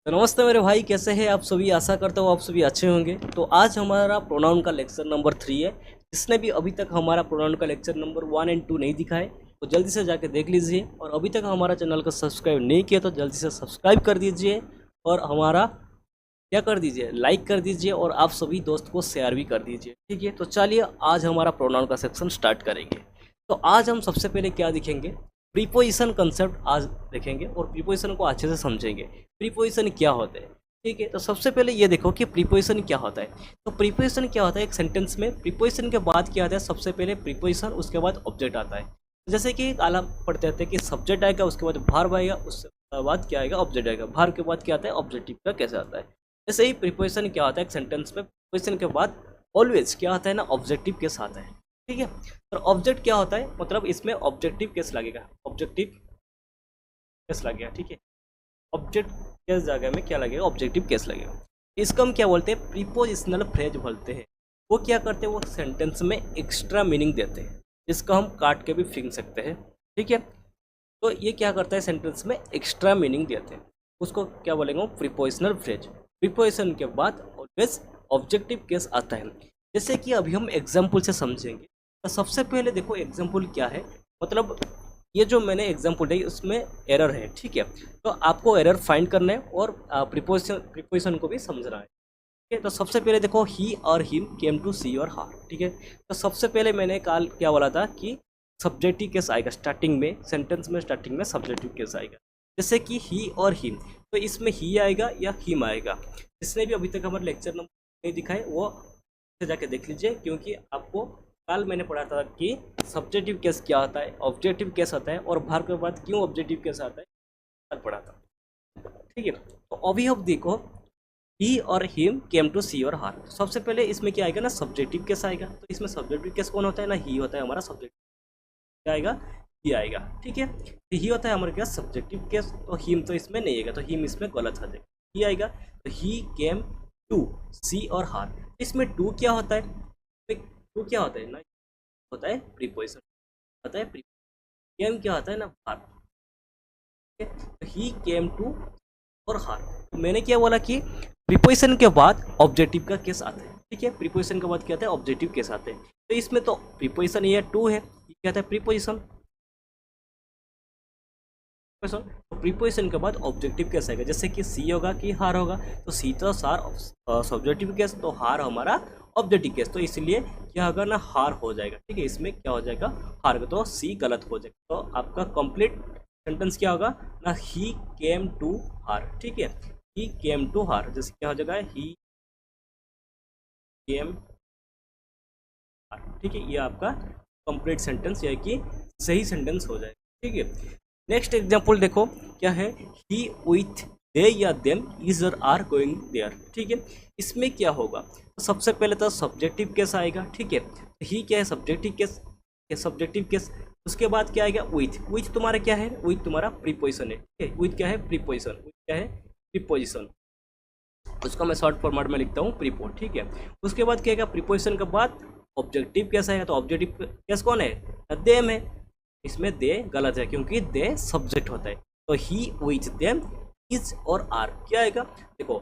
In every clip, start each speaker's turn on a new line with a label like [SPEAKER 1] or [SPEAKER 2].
[SPEAKER 1] तो नमस्ते मेरे भाई, कैसे हैं आप सभी। आशा करता हूँ आप सभी अच्छे होंगे। तो आज हमारा प्रोनाउन का लेक्चर नंबर 3 है। जिसने भी अभी तक हमारा प्रोनाउन का लेक्चर नंबर 1 एंड 2 नहीं दिखा है तो जल्दी से जाके देख लीजिए, और अभी तक हमारा चैनल को सब्सक्राइब नहीं किया तो जल्दी से सब्सक्राइब कर दीजिए, और हमारा क्या कर दीजिए, लाइक कर दीजिए, और आप सभी दोस्त को शेयर भी कर दीजिए। ठीक है, तो चलिए आज हमारा प्रोनाउन का सेक्शन स्टार्ट करेंगे। तो आज हम सबसे पहले क्या दिखेंगे, प्रीपोजिशन कंसेप्ट आज देखेंगे, और प्रीपोजिशन को अच्छे से समझेंगे। प्रीपोजिशन क्या होते हैं, ठीक है। तो सबसे पहले ये देखो कि प्रीपोजिशन क्या होता है। तो प्रीपोजिशन क्या होता है, एक सेंटेंस में प्रीपोजिशन के बाद क्या आता है, सबसे पहले प्रीपोजिशन, उसके बाद ऑब्जेक्ट आता है। जैसे कि आला पढ़ते थे कि सब्जेक्ट आएगा, उसके बाद वर्ब आएगा, उसके बाद क्या आएगा, ऑब्जेक्ट आएगा। वर्ब के बाद क्या आता है, ऑब्जेक्टिव का कैसे आता है। जैसे ही प्रीपोजिशन क्या होता है एक सेंटेंस में, प्रीपोजिशन के बाद ऑलवेज क्या आता है ना, ऑब्जेक्टिव केस आता है। ठीक है, तो ऑब्जेक्ट क्या होता है, मतलब इसमें ऑब्जेक्टिव केस लगेगा, ऑब्जेक्टिव केस लगेगा। ठीक है, ऑब्जेक्ट केस जगह में क्या लगेगा, ऑब्जेक्टिव केस लगेगा। इसको हम क्या बोलते हैं, प्रीपोजिशनल फ्रेज बोलते हैं। वो क्या करते हैं, वो सेंटेंस में एक्स्ट्रा मीनिंग देते हैं, जिसको हम काट के भी फेंक सकते हैं। ठीक है, तो ये क्या करता है, सेंटेंस में एक्स्ट्रा मीनिंग देते हैं, उसको क्या बोलेंगे, प्रीपोजिशनल फ्रेज। प्रीपोजिशन के बाद ऑलवेज ऑब्जेक्टिव केस आता है। जैसे कि अभी हम एग्जाम्पल से समझेंगे। तो सबसे पहले देखो एग्जाम्पल क्या है, मतलब ये जो मैंने एग्जाम्पल दी उसमें एरर है। ठीक है, तो आपको एरर फाइंड करना है, और प्रीपोजिशन को भी समझना है। ठीक है, तो सबसे पहले देखो, ही और हिम केम टू सी और हार। ठीक है, तो सबसे पहले मैंने कल क्या बोला था कि सब्जेक्टिव केस आएगा स्टार्टिंग में, सेंटेंस में स्टार्टिंग में सब्जेक्टिव केस आएगा। जैसे कि ही और हिम, तो इसमें ही आएगा या हिम आएगा। जिसने भी अभी तक हमारे लेक्चर नंबर नहीं दिखाए वो से जाके देख लीजिए, क्योंकि आपको कल मैंने पढ़ा था कि सब्जेक्टिव केस क्या होता है, ऑब्जेक्टिव केस आता है, और भार के बाद क्यों ऑब्जेक्टिव केस आता है, कल पढ़ा था। ठीक है, तो अभी अब देखो, ही और हिम केम टू सी और हार। सबसे पहले इसमें क्या आएगा ना, सब्जेक्टिव केस आएगा। तो इसमें सब्जेक्टिव केस कौन होता है ना, ही होता है हमारा सब्जेक्ट, क्या आएगा, ही आएगा। ठीक है, तो ही होता है हमारे क्या, सब्जेक्टिव केस। तो हिम तो इसमें नहीं आएगा, तो हिम इसमें गलत आ जाएगा, ही आएगा। तो ही केम टू सी और हार। इसमें टू क्या होता है, टू क्या होता है ना, होता है प्रीपोजिशन, होता है प्री। केम क्या होता है ना, हार। ठीक है, तो ही केम टू और हार। तो मैंने क्या बोला कि प्रीपोजिशन के बाद ऑब्जेक्टिव का केस आता है। ठीक है, प्रीपोजिशन के बाद क्या आता है, ऑब्जेक्टिव केस आते हैं। तो इसमें तो प्रीपोजिशन ये टू है, ये क्या था, प्रीपोजिशन। तो प्रीपोजिशन के बाद ऑब्जेक्टिव केस आएगा। जैसे कि सी होगा कि हार होगा, तो सी तो सार सब्जेक्टिव केस, तो हार हमारा ऑब्जेक्टिव केस, तो इसलिए क्या होगा ना, हार हो जाएगा। ठीक है, इसमें क्या हो जाएगा, हार, तो सी गलत हो जाएगा। तो आपका कंप्लीट सेंटेंस क्या होगा ना, ही केम टू हार। ठीक है, ही केम टू हार, जैसे क्या हो जाएगा, ही केम हार। ठीक है, ये आपका कंप्लीट सेंटेंस या कि सही सेंटेंस हो जाएगा। ठीक है, नेक्स्ट एग्जाम्पल देखो क्या है, ही विथ दे या देम इज और आर गोइंग देयर। ठीक है, इसमें क्या होगा, तो सबसे पहले तो सब्जेक्टिव केस आएगा। ठीक है, तो ही क्या है, सब्जेक्टिव केस, सब्जेक्टिव केस। उसके बाद क्या आएगा, विथ। विथ तुम्हारा क्या है, विथ तुम्हारा प्रीपोजिशन है। ठीक है, विथ क्या है, प्रीपोजिशन। विथ क्या है, प्रीपोजिशन। उसको मैं शॉर्ट फॉर्मेट में लिखता हूँ, प्रीपो। ठीक है, उसके बाद क्या आएगा, प्रीपोजिशन के बाद ऑब्जेक्टिव केस आएगा। तो ऑब्जेक्टिव केस कौन है, देम है। इसमें दे गलत है, क्योंकि दे सब्जेक्ट होता है। तो ही विच देम इज और आर क्या आएगा, देखो।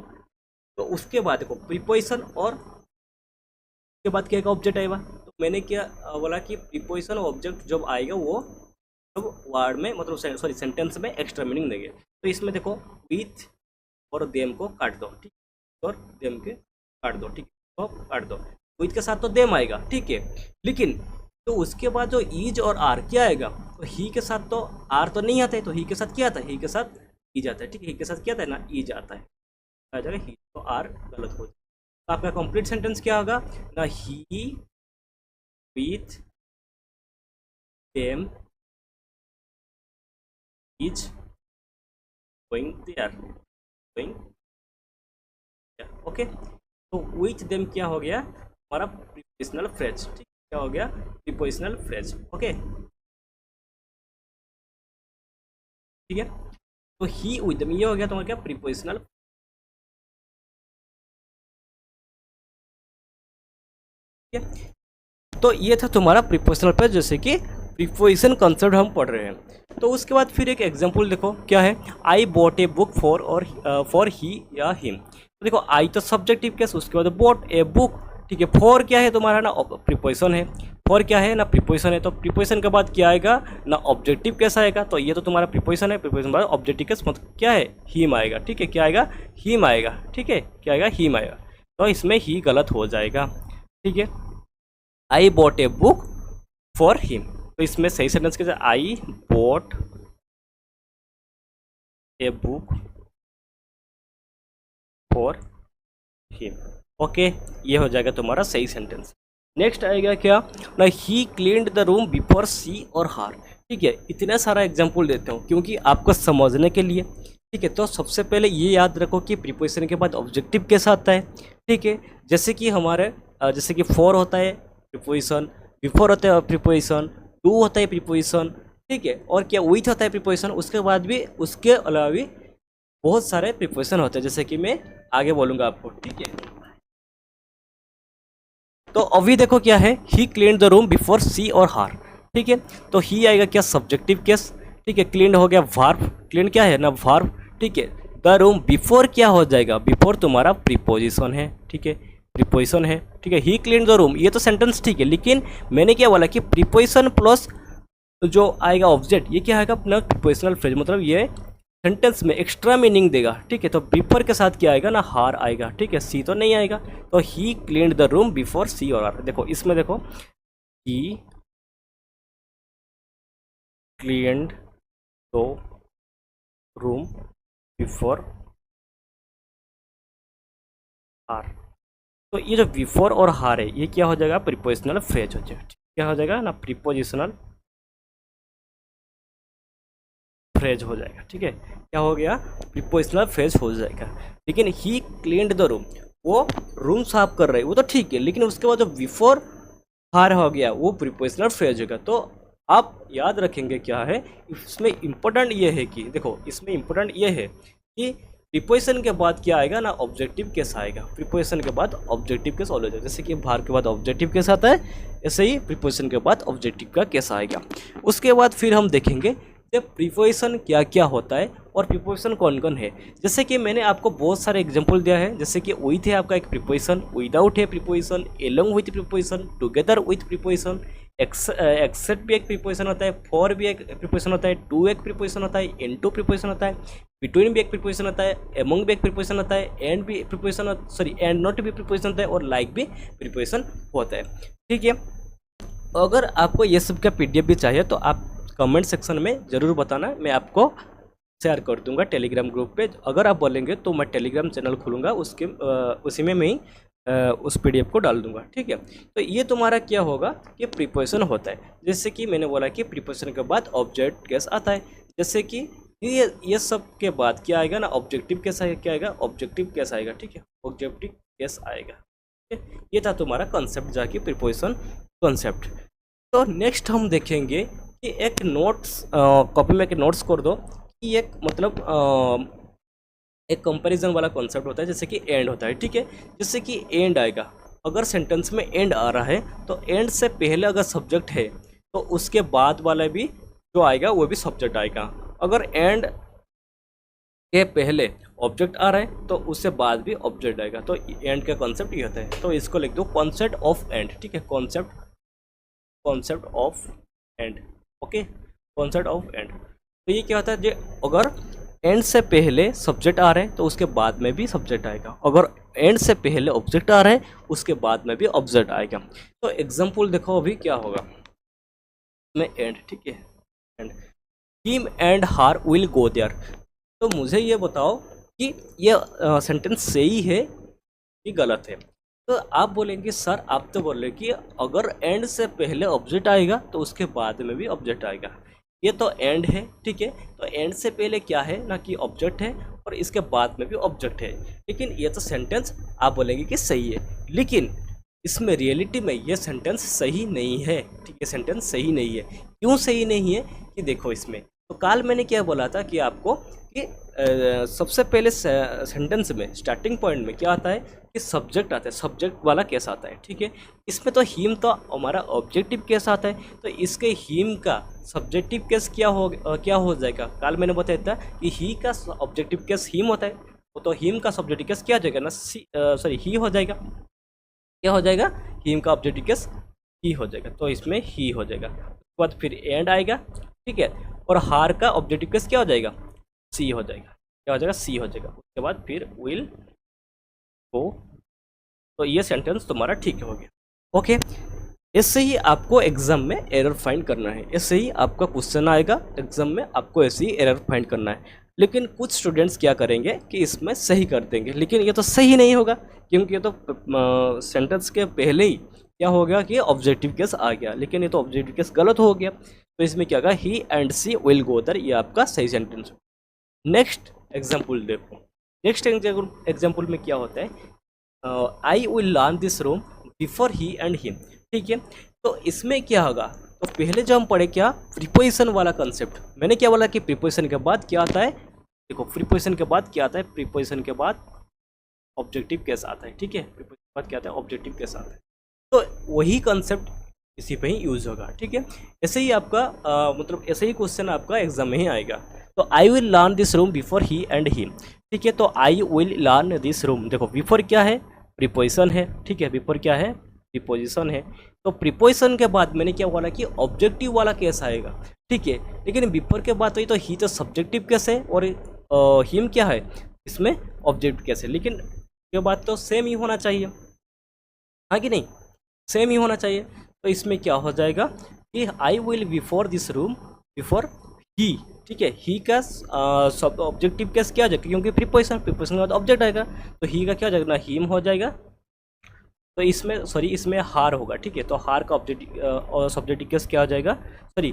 [SPEAKER 1] तो उसके बाद देखो प्रीपोजिशन, और उसके बाद क्या आएगा, ऑब्जेक्ट आएगा। तो मैंने क्या बोला कि प्रीपोजिशन और ऑब्जेक्ट जब आएगा वो जब वर्ड में, मतलब सॉरी सेंटेंस में एक्स्ट्रा मीनिंग देंगे। तो इसमें देखो विथ और देम को काट दो। ठीक, और देम के काट दो। ठीक, तो काट दो, विथ के साथ तो देम आएगा। ठीक है, लेकिन तो उसके बाद जो ईज और आर क्या आएगा, तो ही के साथ तो आर तो नहीं आता है, तो ही के साथ क्या आता है, ही के साथ ईज आता है। ठीक है, ही के साथ क्या आता है ना, ईज आता है, आ जाएगा ही, तो आर गलत हो जाएगा। तो आपका कंप्लीट सेंटेंस क्या होगा ना, he with them is going there, going. Okay, तो विथ देम क्या हो गया, हमारा प्रीपोजिशनल फ्रेज। ठीक, क्या हो गया, प्रीपोजिशनल फ्रेज। ओके, ठीक है, तो ही विथ देम ये हो गया तुम्हारा क्या, प्रीपोजिशनल। ठीक है, तो ये था तुम्हारा प्रीपोजिशनल फ्रेज, जैसे कि प्रीपोजिशन कॉन्सेप्ट हम पढ़ रहे हैं। तो उसके बाद फिर एक एग्जांपल देखो क्या है, I bought a book for he या हिम। तो देखो आई तो सब्जेक्टिव केस, उसके बाद बॉट ए बुक, ठीक है। फॉर क्या है तुम्हारा ना प्रीपोजिशन है, फॉर क्या है ना प्रीपोजिशन है। तो प्रीपोजिशन के बाद क्या आएगा ना ऑब्जेक्टिव केस आएगा। तो ये तो तुम्हारा प्रीपोजिशन है, प्रीपोजिशन बाद ऑब्जेक्टिव केस मतलब क्या है, हिम आएगा, ठीक है। क्या आएगा, हिम आएगा, ठीक है। क्या आएगा, हिम आएगा। तो इसमें ही गलत हो जाएगा, ठीक है। I bought a book for him, तो इसमें सही सेंटेंस कैसे, I bought a book for him. Okay, ये हो जाएगा तुम्हारा सही सेंटेंस। नेक्स्ट आएगा क्या ना, ही क्लीन्ड द रूम बिफोर सी और हार, ठीक है। इतना सारा एग्जाम्पल देता हूँ क्योंकि आपको समझने के लिए, ठीक है। तो सबसे पहले ये याद रखो कि प्रीपोजिशन के बाद ऑब्जेक्टिव कैसा आता है, ठीक है। जैसे कि हमारे जैसे कि फॉर होता है प्रीपोजिशन, बिफोर होता है प्रीपोजिशन, टू होता है प्रीपोजिशन, ठीक है। और क्या विथ होता है प्रीपोजिशन। उसके बाद भी उसके अलावा भी बहुत सारे प्रीपोजिशन होते हैं, जैसे कि मैं आगे बोलूँगा आपको, ठीक है। तो अभी देखो क्या है, ही क्लीन्ड द रूम बिफोर सी और हार, ठीक है। तो ही आएगा क्या, सब्जेक्टिव केस, ठीक है। क्लीन्ड हो गया वर्ब, क्लीन क्या है ना वर्ब, ठीक है। द रूम बिफोर क्या हो जाएगा, बिफोर तुम्हारा प्रीपोजिशन है, ठीक है, प्रीपोजिशन है, ठीक है। ही क्लीन्ड द रूम, ये तो सेंटेंस ठीक है, लेकिन मैंने क्या बोला कि प्रीपोजिशन प्लस जो आएगा ऑब्जेक्ट, ये क्या आएगा अपना प्रीपोजिशनल फ्रेज, मतलब ये सेंटेंस में एक्स्ट्रा मीनिंग देगा, ठीक है। तो बिफोर के साथ क्या आएगा ना, हार आएगा, ठीक है। सी तो नहीं आएगा। तो ही क्लीन्ड द रूम बिफोर सी और हार। देखो इसमें देखो, ही क्लीन्ड द रूम बिफोर हार। तो ये जो बिफोर और हार है, ये क्या हो जाएगा, प्रीपोजिशनल फ्रेज हो जाएगा, क्या हो जाएगा ना, प्रीपोजिशनल फ्रेज हो जाएगा, ठीक है। क्या हो गया, प्रीपोजिशनल फ्रेज हो जाएगा। लेकिन ही क्लीन्ड द रूम, वो रूम साफ कर रहे हैं, वो तो ठीक है, लेकिन उसके बाद जो बिफोर हार हो गया वो प्रीपोजिशनल फ्रेज होगा। तो आप याद रखेंगे क्या है इसमें, इम्पोर्टेंट ये है कि देखो इसमें इम्पोर्टेंट ये है कि प्रीपोजिशन के बाद क्या आएगा ना, ऑब्जेक्टिव केस आएगा। प्रीपोजिशन के बाद ऑब्जेक्टिव केस ऑलवेज, जैसे कि भार के बाद ऑब्जेक्टिव केस आता है, ऐसे ही प्रीपोजिशन के बाद ऑब्जेक्टिव का केस आएगा। उसके बाद फिर हम देखेंगे कि प्रीपोजिशन क्या क्या होता है और प्रीपोजिशन कौन कौन है। जैसे कि मैंने आपको बहुत सारे एग्जांपल दिया है, जैसे कि विथ है आपका एक प्रीपोजिशन, विदाउट है preposition, along with preposition, together with preposition, except भी एक प्रीपोजिशन होता है, फॉर भी एक प्रीपोजिशन होता है, टू एक प्रीपोजिशन होता है, इनटू प्रीपोजिशन होता है, बिटवीन भी एक प्रीपोजिशन होता है, एमंग भी एक प्रीपोजिशन होता है, एंड भी प्रीपोजिशन, सॉरी एंड नॉट भी प्रीपोजिशन होता है, और लाइक भी प्रीपोजिशन होता है, ठीक है। अगर आपको ये सब का पीडीएफ भी चाहिए तो आप कमेंट सेक्शन में ज़रूर बताना, मैं आपको शेयर कर दूंगा टेलीग्राम ग्रुप पे। अगर आप बोलेंगे तो मैं टेलीग्राम चैनल खोलूँगा, उसी में मैं ही उस पीडीएफ को डाल दूंगा, ठीक है। तो ये तुम्हारा क्या होगा कि प्रीपोजिशन होता है। जैसे कि मैंने बोला कि प्रीपोजिशन के बाद ऑब्जेक्ट केस आता है, जैसे कि ये सब के बाद क्या आएगा ना, ऑब्जेक्टिव केस आएगा, क्या आएगा, ऑब्जेक्टिव केस आएगा, ठीक है, ऑब्जेक्टिव केस आएगा, ठीक है। ये था तुम्हारा कॉन्सेप्ट जाके प्रीपोजिशन कॉन्सेप्ट। तो नेक्स्ट हम देखेंगे कि एक नोट्स कॉपी में एक नोट्स कर दो कि एक मतलब एक कंपैरिजन वाला कॉन्सेप्ट होता है, जैसे कि एंड होता है, ठीक है। जैसे कि एंड आएगा, अगर सेंटेंस में एंड आ रहा है तो एंड से पहले अगर सब्जेक्ट है तो उसके बाद वाला भी जो आएगा वो भी सब्जेक्ट आएगा। अगर एंड के पहले ऑब्जेक्ट आ रहा है तो उससे बाद भी ऑब्जेक्ट आएगा। तो एंड का कॉन्सेप्ट ये होता है। तो इसको लिख दो कॉन्सेप्ट ऑफ एंड, ठीक है, concept of and, okay, concept of and. तो ये क्या होता है, जो अगर एंड से पहले सब्जेक्ट आ रहे हैं तो उसके बाद में भी सब्जेक्ट आएगा, अगर एंड से पहले ऑब्जेक्ट आ रहे हैं उसके बाद में भी ऑब्जेक्ट आएगा। तो एग्जांपल देखो अभी क्या होगा में एंड, ठीक है, एंड हिम एंड हार विल गो देयर। तो मुझे ये बताओ कि ये सेंटेंस सही है कि गलत है। तो आप बोलेंगे सर आप तो बोल रहे कि अगर एंड से पहले ऑब्जेक्ट आएगा तो उसके बाद में भी ऑब्जेक्ट आएगा। ये तो एंड है, ठीक है, तो एंड से पहले क्या है ना कि ऑब्जेक्ट है और इसके बाद में भी ऑब्जेक्ट है, लेकिन ये तो सेंटेंस आप बोलेंगे कि सही है, लेकिन इसमें रियलिटी में ये सेंटेंस सही नहीं है, ठीक है, सेंटेंस सही नहीं है। क्यों सही नहीं है कि देखो इसमें तो कल मैंने क्या बोला था कि आपको कि सबसे पहले सेंटेंस में स्टार्टिंग पॉइंट में क्या आता है कि सब्जेक्ट आता है, सब्जेक्ट वाला केस आता है, ठीक है। इसमें तो हिम तो हमारा ऑब्जेक्टिव केस आता है, तो इसके हिम का सब्जेक्टिव केस क्या हो जाएगा। कल मैंने बताया था कि ही का ऑब्जेक्टिव केस हिम होता है, तो हिम का सब्जेक्टिव केस क्या हो जाएगा ना, सॉरी ही हो जाएगा। क्या हो जाएगा, हिम का ऑब्जेक्टिव केस ही हो जाएगा, तो इसमें ही हो जाएगा। उसके बाद फिर एंड आएगा, ठीक है। और हार का ऑब्जेक्टिव केस क्या हो जाएगा, सी हो जाएगा। क्या हो जाएगा, सी हो जाएगा। उसके बाद फिर विल गो। तो ये सेंटेंस तुम्हारा ठीक हो गया। ओके, ऐसे ही आपको एग्जाम में एरर फाइंड करना है, ऐसे ही आपका क्वेश्चन आएगा एग्जाम में, आपको ऐसे ही एरर फाइंड करना है। लेकिन कुछ स्टूडेंट्स क्या करेंगे कि इसमें सही कर देंगे, लेकिन ये तो सही नहीं होगा, क्योंकि ये तो सेंटेंस के पहले ही क्या हो गया कि ऑब्जेक्टिव केस आ गया, लेकिन ये तो ऑब्जेक्टिव केस गलत हो गया। तो इसमें क्या होगा, he and she will go there, ये आपका सही सेंटेंस। नेक्स्ट एग्जाम्पल देखो, नेक्स्ट एग्जाम्पल में क्या होता है, I will learn this room before he and him, ठीक है। तो इसमें क्या होगा, तो पहले जो हम पढ़े क्या, प्रीपोजिशन वाला कंसेप्ट। मैंने क्या बोला कि प्रीपोजिशन के बाद क्या आता है, देखो प्रीपोजिशन के बाद क्या आता है, प्रीपोजिशन के बाद ऑब्जेक्टिव केस आता है, ठीक है। प्रीपोजिशन के बाद क्या आता है, ऑब्जेक्टिव केस आता है। तो वही कंसेप्ट इसी पे ही यूज होगा, ठीक है। ऐसे ही आपका मतलब ऐसे ही क्वेश्चन आपका एग्जाम में ही आएगा। तो आई will learn this room before he and him, ठीक है। तो आई विल लर्न दिस रूम, देखो बिफोर क्या है, प्रीपोजिशन है, ठीक है। बिफोर क्या है, प्रीपोजिशन है। तो प्रीपोजिशन के बाद मैंने क्या बोला कि ऑब्जेक्टिव वाला केस आएगा, ठीक है। लेकिन बिफोर के बाद तो ही तो सब्जेक्टिव केस है, और हिम क्या है, इसमें ऑब्जेक्टिव केस है। लेकिन के बाद तो सेम ही होना चाहिए, हाँ कि नहीं, सेम ही होना चाहिए। तो इसमें क्या हो जाएगा कि I will before this room before ही, ठीक है। ही का सब ऑब्जेक्टिव केस क्या हो जाएगा, क्योंकि प्रीपोजिशन के बाद ऑब्जेक्ट आएगा, तो ही का क्या हो जाएगा ना, हिम हो जाएगा। तो इसमें सॉरी, इसमें हार होगा, ठीक है। तो हार का ऑब्जेक्टिव और सब्जेक्टिव केस क्या हो जाएगा, सॉरी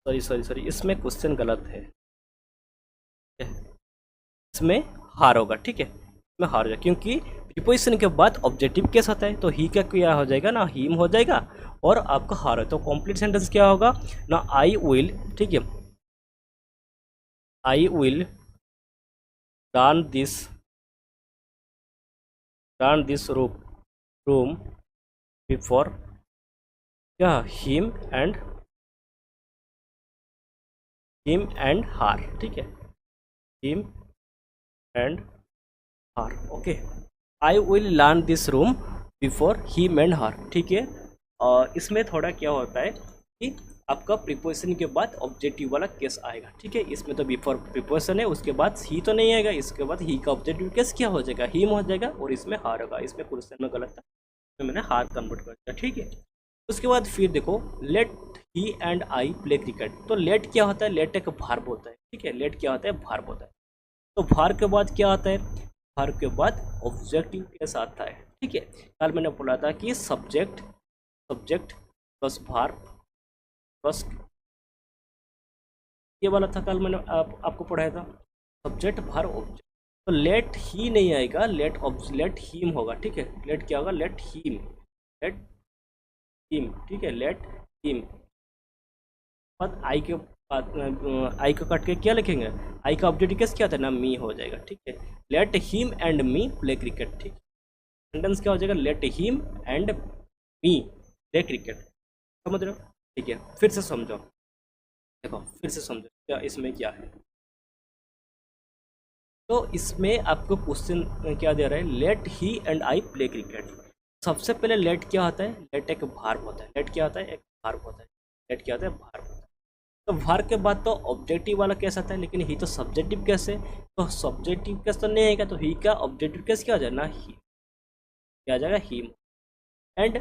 [SPEAKER 1] सॉरी सॉरी सॉरी, इसमें क्वेश्चन गलत है, इसमें हार होगा, ठीक है। इसमें हार हो जाएगा, क्योंकि प्रीपोजिशन के बाद ऑब्जेक्टिव केस आता है, तो ही का क्या हो जाएगा ना, हिम हो जाएगा, और आपका हार है। तो कंप्लीट सेंटेंस क्या होगा ना, आई विल, ठीक है, I will run this room before क्या, हिम एंड हार, ठीक है, हिम एंड हार। Okay, I will learn this room before him and हार, ठीक है। और इसमें थोड़ा क्या होता है कि आपका प्रीपोजिशन के बाद ऑब्जेक्टिव वाला केस आएगा, ठीक है। इसमें तो बिफोर प्रीपोजिशन है, उसके बाद ही तो नहीं आएगा, इसके बाद ही का ऑब्जेक्टिव केस क्या हो जाएगा, हिम हो जाएगा, और इसमें हार होगा। इसमें क्वेश्चन में गलत था, तो मैंने हार कन्वर्ट कर दिया, ठीक है। उसके बाद फिर देखो, let he and I play cricket. तो लेट क्या होता है, लेट एक वर्ब होता है, ठीक है। लेट क्या होता है, वर्ब होता है। तो वर्ब के बाद क्या आता है, वर्ब के बाद ऑब्जेक्टिव केस आता है, ठीक है। कल मैंने बोला था कि सब्जेक्ट प्लस वर्ब प्लस, ये वाला था कल मैंने आपको पढ़ाया था, सब्जेक्ट वर्ब ऑब्जेक्ट। तो लेट ही नहीं आएगा, लेट हिम होगा, ठीक है। लेट क्या होगा, लेट हिम, ठीक है, लेट हिम। बाद आई के बाद आई का कट के क्या लिखेंगे, आई का ऑब्जेक्टिव केस क्या था ना, मी हो जाएगा, ठीक है। Let him and me play cricket, ठीक। सेंटेंस क्या हो जाएगा, let him and me play cricket. समझ रहे हो, ठीक है। फिर से समझो, देखो फिर से समझो क्या इसमें क्या है। तो इसमें आपको क्वेश्चन क्या दे रहा है, let he and I play cricket. सबसे पहले लेट क्या होता है, लेट एक वर्ब होता है, लेट क्या होता है, एक वर्ब होता है, लेट क्या होता है, वर्ब होता है। तो वर्ब के बाद तो ऑब्जेक्टिव वाला केस आता है, लेकिन ही तो सब्जेक्टिव केस है, तो सब्जेक्टिव केस तो नहीं आएगा, तो ही का ऑब्जेक्टिव केस क्या हो जाएगा ना, ही क्या आ जाएगा, हिम। एंड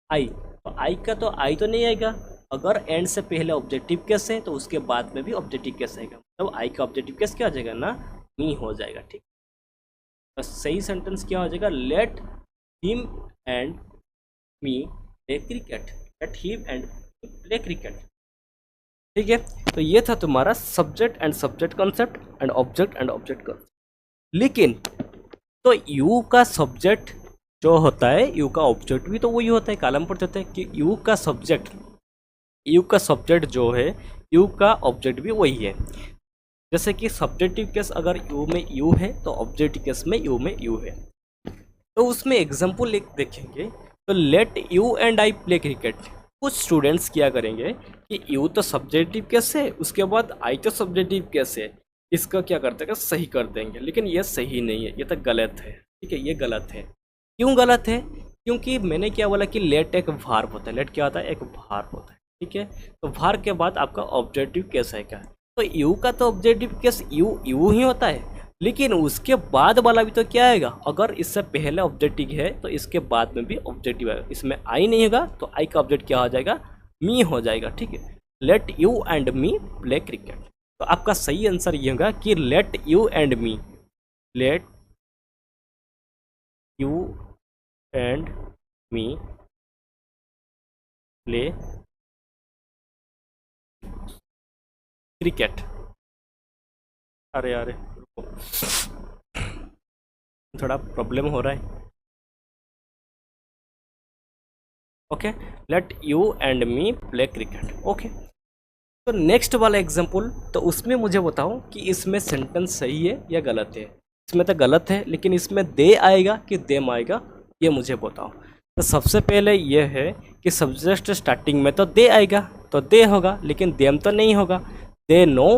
[SPEAKER 1] आई, तो आई का तो आई तो नहीं आएगा, अगर एंड से पहले ऑब्जेक्टिव केस है तो उसके बाद में भी ऑब्जेक्टिव केस आएगा, मतलब आई का ऑब्जेक्टिव केस क्या हो जाएगा ना, मी हो जाएगा, ठीक। तो सही सेंटेंस क्या हो जाएगा, let him and me play cricket, let him and me play cricket, ठीक है। तो ये था तुम्हारा subject and subject concept and object concept. लेकिन तो यू का सब्जेक्ट जो होता है, यू का ऑब्जेक्ट भी तो वही होता है, कॉलम पर देते हैं कि यू का सब्जेक्ट यू का सब्जेक्ट जो है, यू का ऑब्जेक्ट भी वही है। जैसे कि सब्जेक्टिव केस अगर यू में यू है तो ऑब्जेक्टिव केस में यू है। तो उसमें एग्जाम्पल एक देखेंगे, तो let you and I play cricket. कुछ स्टूडेंट्स क्या करेंगे कि यू तो सब्जेक्टिव केस है, उसके बाद आई तो सब्जेक्टिव केस है, इसका क्या करते हैं, सही कर देंगे, लेकिन ये सही नहीं है, ये तो गलत है। ठीक है, ये गलत है। क्यों गलत है? क्योंकि मैंने क्या बोला कि लेट एक वर्ब होता है। लेट क्या होता है? एक वर्ब होता है। ठीक है, तो वर्ब के बाद आपका ऑब्जेक्टिव केस है क्या? तो यू का तो ऑब्जेक्टिव केस यू यू ही होता है, लेकिन उसके बाद वाला भी तो क्या आएगा? अगर इससे पहले ऑब्जेक्टिव है तो इसके बाद में भी ऑब्जेक्टिव आएगा। इसमें आई नहीं होगा तो आई का ऑब्जेक्ट क्या हो जाएगा? मी हो जाएगा। ठीक है, let you and me play cricket. तो आपका सही आंसर ये होगा कि let you and me, let you and me play cricket. अरे अरे रुको, थोड़ा प्रॉब्लम हो रहा है। Okay, let you and me play cricket. Okay, तो नेक्स्ट वाला एग्जाम्पल, तो उसमें मुझे बताओ कि इसमें सेंटेंस सही है या गलत है। इसमें तो गलत है, लेकिन इसमें दे आएगा कि देम आएगा, ये मुझे बताओ। तो सबसे पहले ये है कि सब्जेक्ट स्टार्टिंग में तो दे आएगा, तो दे होगा, लेकिन देम तो नहीं होगा। दे नो,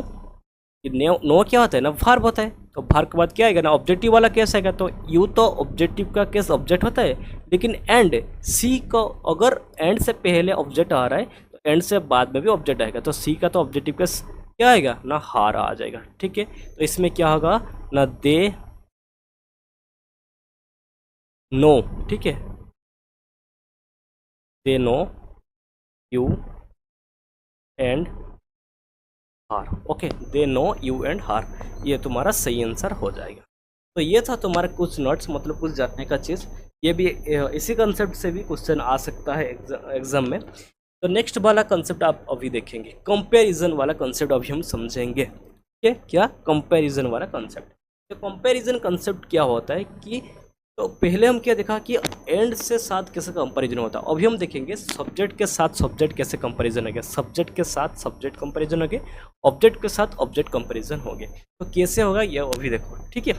[SPEAKER 1] नो क्या होता है ना, वर्ब होता है। तो वर्ब के बाद क्या आएगा ना, ऑब्जेक्टिव वाला केस आएगा। तो यू तो ऑब्जेक्टिव का केस ऑब्जेक्ट होता है, लेकिन एंड सी को अगर एंड से पहले ऑब्जेक्ट आ रहा है तो एंड से बाद में भी ऑब्जेक्ट आएगा। तो सी का तो ऑब्जेक्टिव केस क्या आएगा ना, हार आ जाएगा। ठीक है, तो इसमें क्या होगा ना, दे नो। ठीक है, दे नो यू एंड हार। Okay, they know you and हार, ये तुम्हारा सही आंसर हो जाएगा। तो ये था तुम्हारे कुछ नोट्स, मतलब कुछ जानने का चीज़। ये भी इसी कंसेप्ट से भी क्वेश्चन आ सकता है एग्जाम में। तो नेक्स्ट वाला कंसेप्ट आप अभी देखेंगे, कंपैरिजन वाला कंसेप्ट अभी हम समझेंगे। ठीक है, क्या कंपैरिजन वाला कंसेप्ट? तो कंपैरिजन कंसेप्ट क्या होता है कि, तो पहले हम क्या देखा कि एंड से साथ कैसे कंपैरिजन होता है। अभी हम देखेंगे सब्जेक्ट के साथ सब्जेक्ट कैसे कंपैरिजन हो गया, सब्जेक्ट के साथ सब्जेक्ट कंपैरिजन हो गए, ऑब्जेक्ट के साथ ऑब्जेक्ट कंपैरिजन हो गए। तो कैसे होगा ये अभी देखो। ठीक है,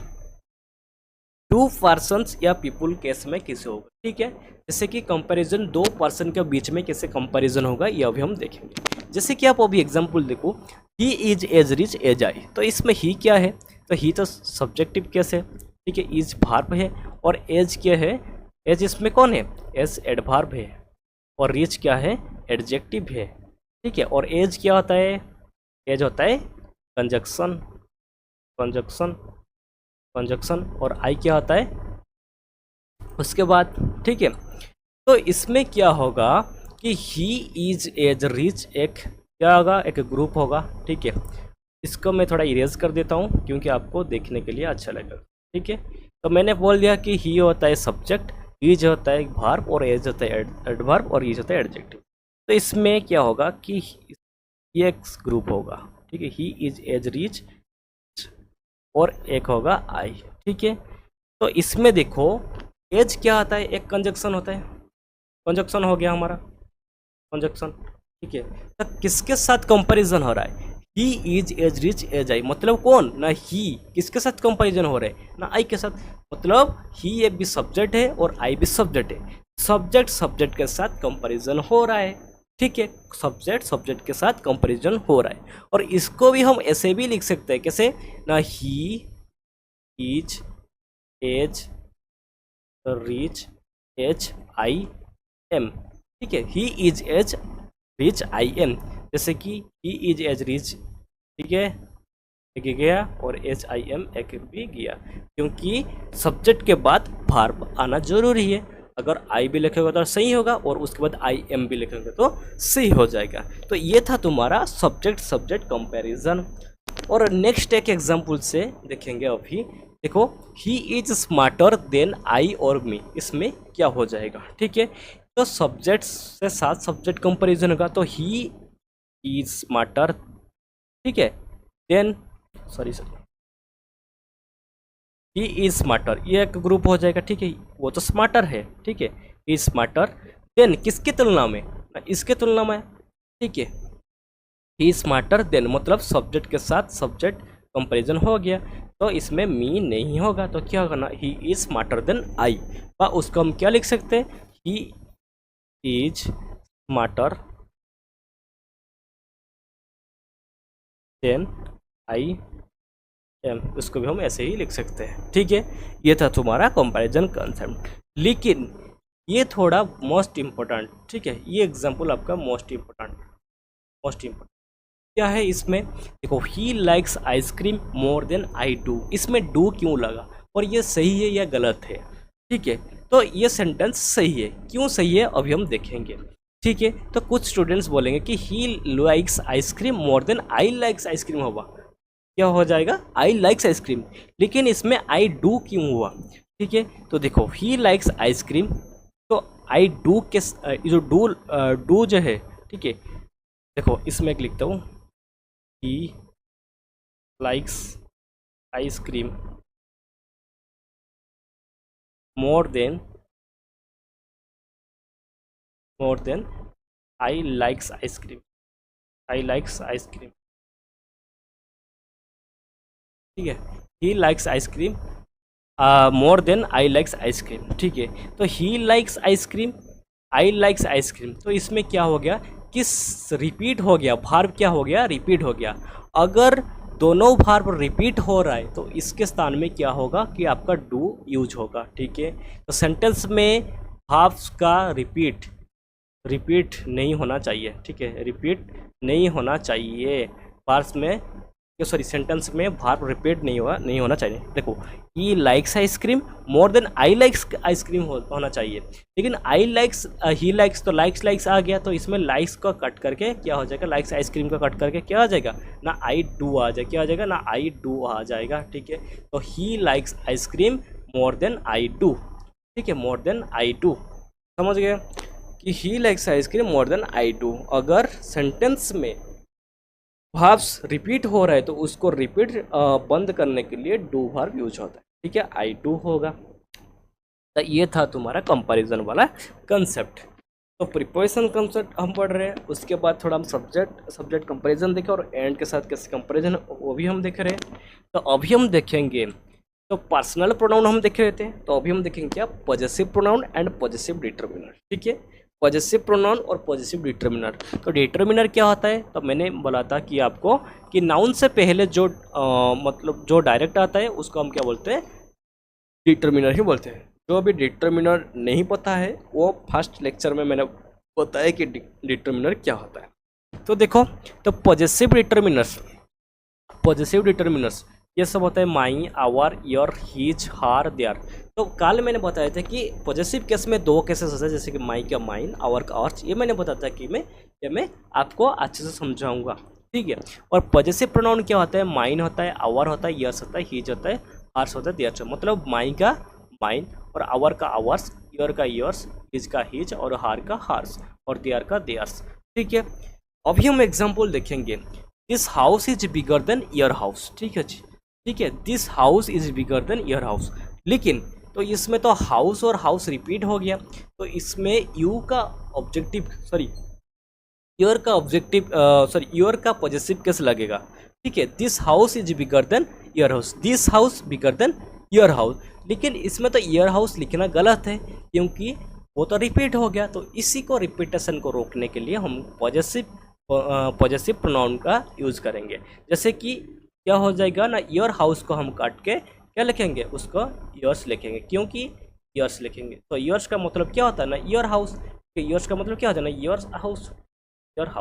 [SPEAKER 1] टू पर्सन्स या पीपुल केस में कैसे होगा। ठीक है, जैसे कि कंपैरिजन दो पर्सन के बीच में कैसे कंपैरिजन होगा, ये अभी हम देखेंगे। जैसे कि आप अभी एग्जांपल देखो, he is as rich as I. तो इसमें ही क्या है, तो ही तो सब्जेक्टिव केस है। ठीक है, इज वर्ब है, और एज क्या है, एज इसमें कौन है, एज एडवर्ब है, और रिच क्या है, एडजेक्टिव है। ठीक है, और एज क्या होता है, एज होता है कंजक्शन, कंजक्शन, कंजक्शन, और आई क्या होता है उसके बाद। ठीक है, तो इसमें क्या होगा कि ही इज एज रिच एक क्या होगा, एक ग्रुप होगा। ठीक है, इसको मैं थोड़ा इरेज कर देता हूँ क्योंकि आपको देखने के लिए अच्छा लगेगा। ठीक है, तो मैंने बोल दिया कि ही होता है सब्जेक्ट, इज होता है वर्ब, और एज होता है एडवर्ब, और इज होता है एडजेक्टिव। तो इसमें क्या होगा कि ये एक ग्रुप होगा। ठीक है, ही इज एज रिच, और एक होगा आई। ठीक है, तो इसमें देखो एज क्या आता है, एक कंजक्शन होता है, कंजक्शन हो गया हमारा, कंजक्शन। ठीक है, तो किसके साथ कंपैरिजन हो रहा है, he is as rich as I, मतलब कौन ना, ही किसके साथ कंपैरिजन हो रहा है ना, आई के साथ। मतलब ही एक भी सब्जेक्ट है और आई भी सब्जेक्ट है, सब्जेक्ट सब्जेक्ट के साथ कंपैरिजन हो रहा है। ठीक है, सब्जेक्ट सब्जेक्ट के साथ कंपैरिजन हो रहा है। और इसको भी हम ऐसे भी लिख सकते हैं, कैसे ना, he is as rich as I am. ठीक है, he is as rich I am, जैसे कि ही इज एज रिच, ठीक है, एक गया, और एच आई एम एक भी गया, क्योंकि सब्जेक्ट के बाद वर्ब आना जरूरी है। अगर आई भी लिखेगा तो सही होगा, और उसके बाद आई एम भी लिखेंगे तो सही हो जाएगा। तो ये था तुम्हारा सब्जेक्ट सब्जेक्ट कंपैरिजन। और नेक्स्ट एक एग्जांपल से देखेंगे अभी। देखो, he is smarter than I और मी, इसमें क्या हो जाएगा। ठीक है, तो सब्जेक्ट से साथ सब्जेक्ट कंपैरिजन होगा, तो ही इज स्मार्टर, ठीक है, than sorry he is smarter, ये एक ग्रुप हो जाएगा। ठीक है, वो तो स्मार्टर है। ठीक है, ही इज स्मार्टर, देन किसकी तुलना में, इसके तुलना में, ठीक है। ही स्मार्टर देन मतलब सब्जेक्ट के साथ सब्जेक्ट कंपैरिजन हो गया, तो इसमें मी नहीं होगा, तो क्या होगा ना, he is smarter than I. और उसको हम क्या लिख सकते हैं, he is smarter than I am, उसको भी हम ऐसे ही लिख सकते हैं। ठीक है, ये था तुम्हारा कंपैरिजन कंसेप्ट। लेकिन ये थोड़ा मोस्ट इम्पोर्टेंट, ठीक है, ये एग्जाम्पल आपका मोस्ट इम्पोर्टेंट क्या है इसमें, देखो, he likes ice cream more than I do, इसमें डू क्यों लगा और ये सही है या गलत है। ठीक है, तो ये सेंटेंस सही है, क्यों सही है अभी हम देखेंगे। ठीक है, तो कुछ स्टूडेंट्स बोलेंगे कि he likes ice cream more than I likes ice cream होगा, क्या हो जाएगा, आई लाइक्स आइसक्रीम, लेकिन इसमें आई डू क्यों हुआ। ठीक है, तो देखो, ही लाइक्स आइसक्रीम, तो आई डू के जो डू जो है, ठीक है, देखो इसमें एक लिखता हूँ, he likes ice cream more than I likes ice cream, ठीक है, he likes ice cream more than I likes ice cream. ठीक है, तो he likes ice cream, I likes ice cream, तो इसमें क्या हो गया, किस रिपीट हो गया, भार्ब क्या हो गया, रिपीट हो गया। अगर दोनों भार्ब रिपीट हो रहा है तो इसके स्थान में क्या होगा कि आपका डू यूज होगा। ठीक है, तो सेंटेंस में भार्ब्स का रिपीट नहीं होना चाहिए। ठीक है, रिपीट नहीं होना चाहिए, भार्ब्स में, सॉरी, सेंटेंस में भार्ब रिपीट नहीं होना चाहिए। देखो, he likes ice cream more than I likes ice cream होना चाहिए, लेकिन आई लाइक्स, ही लाइक्स, तो लाइक्स आ गया, तो इसमें लाइक्स का कट करके क्या हो जाएगा, लाइक्स आइसक्रीम का कट करके क्या आ जाएगा ना, आई डू आ जाएगा, क्या आ जाएगा ना, आई डू आ जाएगा। ठीक है, तो he likes ice cream more than I do. ठीक है, मोर देन आई डू, समझ गए कि he likes ice cream more than I do. अगर सेंटेंस में भार्ब्स रिपीट हो रहा है तो उसको रिपीट बंद करने के लिए डू वर्ब यूज होता है। ठीक है, आई डू होगा। तो ये था तुम्हारा कंपैरिजन वाला कंसेप्ट। तो प्रीपोजिशन कंसेप्ट हम पढ़ रहे हैं, उसके बाद थोड़ा हम सब्जेक्ट कंपैरिजन देखें और एंड के साथ कैसे कंपैरिजन वो भी हम देख रहे हैं। तो अभी हम देखेंगे, तो पर्सनल प्रोनाउन हम देख रहे थे, तो अभी हम देखेंगे क्या, possessive pronoun and possessive determiner. ठीक है, पॉजेसिव प्रोनाउन और पॉजेसिव डिटरमिनर। तो डिटरमिनर क्या होता है, तो मैंने बोला था कि आपको कि नाउन से पहले जो मतलब जो डायरेक्ट आता है उसको हम क्या बोलते हैं, डिटरमिनर ही बोलते हैं। जो अभी डिटरमिनर नहीं पता है वो फर्स्ट लेक्चर में मैंने बताया कि डिटरमिनर क्या होता है। तो देखो, तो पॉजेसिव डिटरमिनर्स ये सब होता है माई, आवर, योर, हीज, हार, देयर। तो कल मैंने बताया था कि पॉजेसिव केस में दो केसेस होते हैं, जैसे कि माई का माइन, आवर का आवर्स, ये मैंने बताया था कि मैं आपको अच्छे से समझाऊंगा। ठीक है, और पॉजेसिव प्रोनाउन क्या होता है, माइन होता है, आवर होता है, यर्स होता है, हीज होता है, हार्स होता है, देयर। मतलब माई का माइन और आवर का आवर्स, योर का योर्स, हीज का हीज और हार का हार्स और देयर का देयर्स। ठीक है, अभी हम एग्जाम्पल देखेंगे। This house is bigger then your house. ठीक है जी, ठीक है, this house is bigger then your house. लेकिन तो इसमें तो हाउस और हाउस रिपीट हो गया, तो इसमें यू का ऑब्जेक्टिव, सॉरी योर का पॉजेसिव केस लगेगा। ठीक है, this house is bigger then your house, this house bigger than your house. लेकिन इसमें तो योर हाउस लिखना गलत है क्योंकि वो तो रिपीट हो गया। तो इसी को रिपीटेशन को रोकने के लिए हम पॉजेसिव प्रोनाउन का यूज करेंगे। जैसे कि क्या हो जाएगा ना, योर हाउस को हम काट के क्या लिखेंगे, उसको योर्स लिखेंगे, क्योंकि योर्स लिखेंगे तो योर्स का मतलब क्या होता है ना, योर हाउस। योर्स का मतलब क्या होता है ना, योर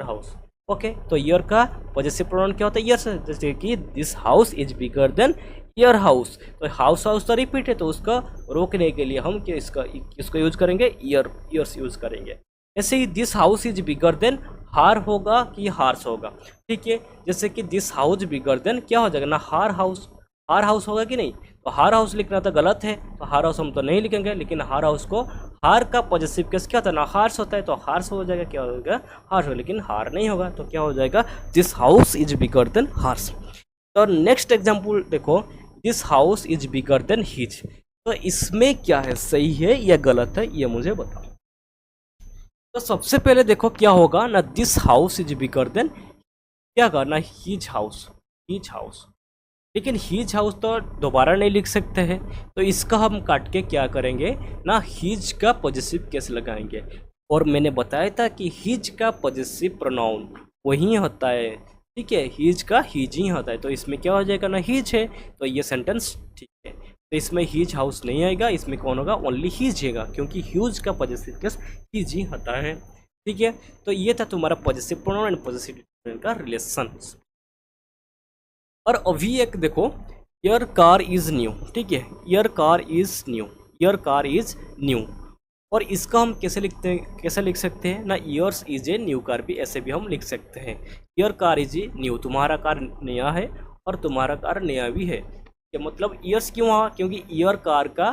[SPEAKER 1] हाउस। ओके, तो योर का पॉजेसिव प्रोनाउन क्या होता है, योर्स। जैसे कि this house is bigger then your house, तो हाउस तो रिपीट है, तो उसको रोकने के लिए हम क्या इसको यूज करेंगे, योर्स यूज करेंगे। ऐसे ही this house is bigger than her होगा कि हार्स होगा। ठीक है, जैसे कि दिस हाउस बिगर देन क्या हो जाएगा ना, हार हाउस होगा कि नहीं। तो हार हाउस लिखना तो गलत है, तो हार हाउस हम तो नहीं लिखेंगे, लेकिन हार हाउस को हार का पॉजिटिव केस क्या होता है ना, हार्स होता है, तो हार्स हो जाएगा, क्या होगा, हार्स होगा, लेकिन हार नहीं होगा, तो क्या हो जाएगा, this house is bigger than hers. तो नेक्स्ट एग्जाम्पल देखो, this house is bigger than his. तो इसमें क्या है, सही है या गलत है, ये मुझे बताओ। तो सबसे पहले देखो क्या होगा ना, this house is bigger then, क्या करना, हीज हाउस, हीज हाउस। लेकिन हीज हाउस तो दोबारा नहीं लिख सकते हैं, तो इसका हम काट के क्या करेंगे ना, हीज का पॉजिटिव केस लगाएंगे। और मैंने बताया था कि हीज का पॉजिटिव प्रोनाउन वही होता है, ठीक है, हीज का हीज ही होता है। तो इसमें क्या हो जाएगा ना, हीज है, तो ये सेंटेंस ठीक है। तो इसमें हीज हाउस नहीं आएगा, इसमें कौन होगा, ओनली हीज होगा, क्योंकि ह्यूज का पॉजिटिव केस हीज ही होता है, ठीक है। तो ये था तुम्हारा positive pronoun and positive determinant का रिलेशन। और अभी एक देखो, योर कार इज न्यू, ठीक है, your car is new, your car is new. और इसका हम कैसे लिखते हैं, कैसे लिख सकते हैं ना, yours is a new car भी ऐसे भी हम लिख सकते हैं। Your car is a new, तुम्हारा कार नया है और तुम्हारा कार नया भी है। ये मतलब ईयर्स क्यों हुआ, क्योंकि ईयर कार का,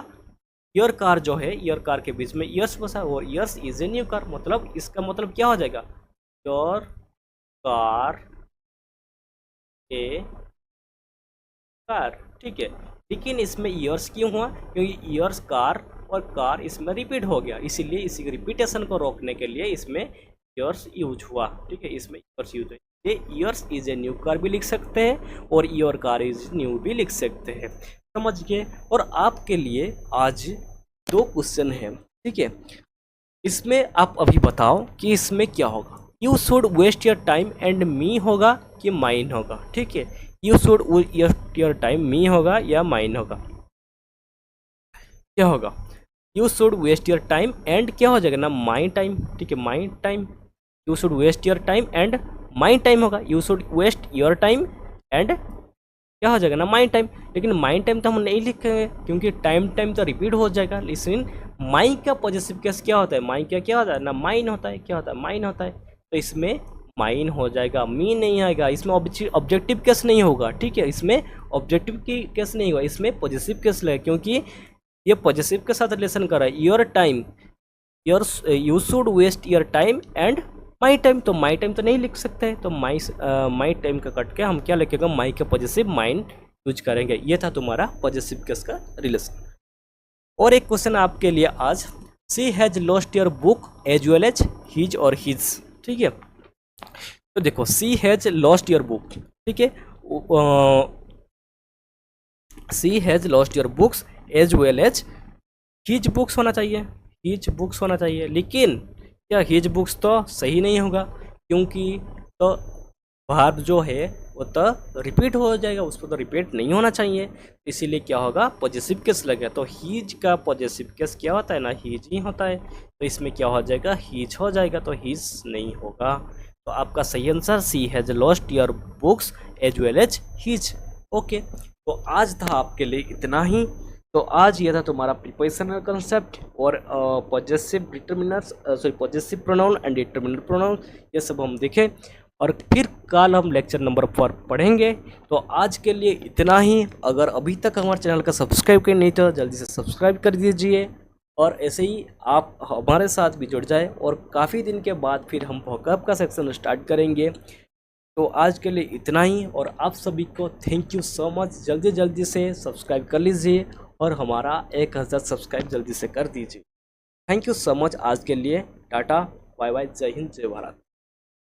[SPEAKER 1] ईयर कार जो है, ईयर कार के बीच में ईयर्स बसा और years is a new car, मतलब इसका मतलब क्या हो जाएगा, योर कार ए कार, ठीक है। लेकिन इसमें ईयर्स क्यों हुआ, क्योंकि ईयर्स कार और कार इसमें रिपीट हो गया, इसीलिए इसी रिपीटेशन को रोकने के लिए इसमें ईयर्स यूज हुआ, ठीक है, इसमें ईयर्स यूज हुआ। ये years is a new car भी लिख सकते हैं और ईयर कार इज न्यू भी लिख सकते हैं, समझ गए। और आपके लिए आज 2 क्वेश्चन हैं, ठीक है, इसमें आप अभी बताओ कि इसमें क्या होगा, you should waste your time and me होगा कि माइन होगा, ठीक है, you should waste your time me होगा या माइन होगा, क्या होगा, you should waste your time and क्या हो जाएगा ना, माइन टाइम, ठीक है, mine time, you should waste your time and mine time होगा, you should waste your time and क्या हो जाएगा ना, माइन टाइम। लेकिन माइन टाइम तो हम नहीं लिखेंगे, क्योंकि टाइम टाइम तो रिपीट हो जाएगा। लेकिन माइन का पॉजिटिव केस क्या होता है, माइन का क्या होता है ना, माइन होता है, क्या होता है, माइन होता है। तो इसमें माइन हो जाएगा, मी नहीं आएगा, इसमें ऑब्जेक्टिव केस नहीं होगा, ठीक है, इसमें ऑब्जेक्टिव की केस नहीं होगा, इसमें पॉजिटिव केस लगे, क्योंकि ये पॉजिटिव के साथ रिलेशन कर रहा है। Your time, your, you should waste your time and my time, तो माई टाइम तो नहीं लिख सकते, तो माई टाइम का कट के हम क्या लिखेगा, माई के पॉजिटिव माइन यूज करेंगे। ये था तुम्हारा पॉजिटिव केस का रिलेशन। और एक क्वेश्चन आपके लिए आज, she has lost your book as well as his और हिज, ठीक है। तो देखो, she has lost your book, ठीक है, she has lost your books as well as his books होना चाहिए, हिज बुक्स होना चाहिए। लेकिन क्या हिज बुक्स तो सही नहीं होगा, क्योंकि तो वर्ब जो है वो तो रिपीट हो जाएगा, उसको तो रिपीट नहीं होना चाहिए, इसीलिए क्या होगा, पॉजिटिव केस लगेगा। तो हिज का पॉजिटिव केस क्या होता है ना, हिज ही होता है, तो इसमें क्या हो जाएगा, हिज हो जाएगा, तो हिज नहीं होगा। तो आपका सही answer she has lost your books as well as his. Okay, तो आज था आपके लिए इतना ही। तो आज ये था तुम्हारा प्रीपोजिशनल कंसेप्ट और possessive determiners, sorry possessive pronoun and determiner pronoun, ये सब हम देखें और फिर कल हम लेक्चर नंबर 4 पढ़ेंगे। तो आज के लिए इतना ही। अगर अभी तक हमारे चैनल का सब्सक्राइब कर नहीं तो जल्दी से सब्सक्राइब कर दीजिए, और ऐसे ही आप हमारे साथ भी जुड़ जाए, और काफ़ी दिन के बाद फिर हम वोकैब का सेक्शन स्टार्ट करेंगे। तो आज के लिए इतना ही, और आप सभी को थैंक यू सो मच। जल्दी जल्दी से सब्सक्राइब कर लीजिए और हमारा 1000 सब्सक्राइब जल्दी से कर दीजिए। थैंक यू सो मच आज के लिए। टाटा, बाय बाय, जय हिंद, जय भारत।